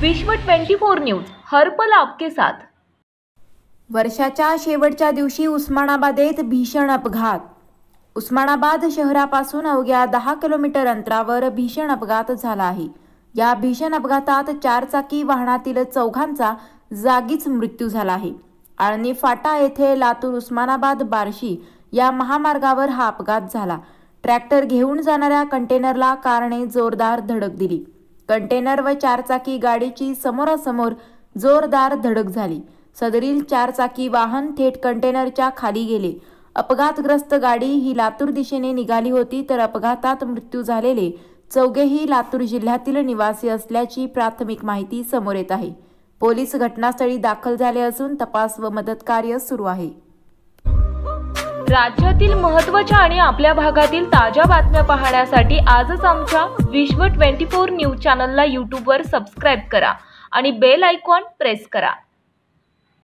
विश्व 24 न्यूज हर पल आपके साथ। वर्षाच्या शेवटच्या दिवशी उस्मानाबादेत भीषण अपघात। उस्मानाबाद शहरापासून अवघ्या 10 किलोमीटर अंतरावर भीषण अपघात झाला आहे। या भीषण अपघातात चारचाकी वाहनातील चौघांचा जागीच मृत्यू झाला आहे। आळणी फाटा येथे लातूर उस्मानाबाद बार्शी या महामार्गावर हा अपघात झाला। ट्रॅक्टर घेऊन जाणाऱ्या कंटेनरला कारने जोरदार धडक दिली। कंटेनर व चारचाकी गाडीची समोरासमोर जोरदार धडक झाली। सदरील चारचाकी वाहन थेट कंटेनरच्या खाली गेले। अपघातग्रस्त गाडी ही लातूर दिशेने निघाली होती, तर अपघातात मृत्यू झालेले चौघेही लातूर जिल्ह्यातील निवासी असल्याची प्राथमिक माहिती समोर येत आहे। पोलीस घटनास्थळी दाखल झाले असून तपास व मदत कार्य सुरू आहे। राज्यातील महत्त्वाच्या आणि आपल्या भागातील ताज्या बातम्या पाहण्यासाठी आजच आमच्या विश्व 24 न्यूज चॅनलला YouTube वर सबस्क्राइब करा आणि बेल आयकॉन प्रेस करा।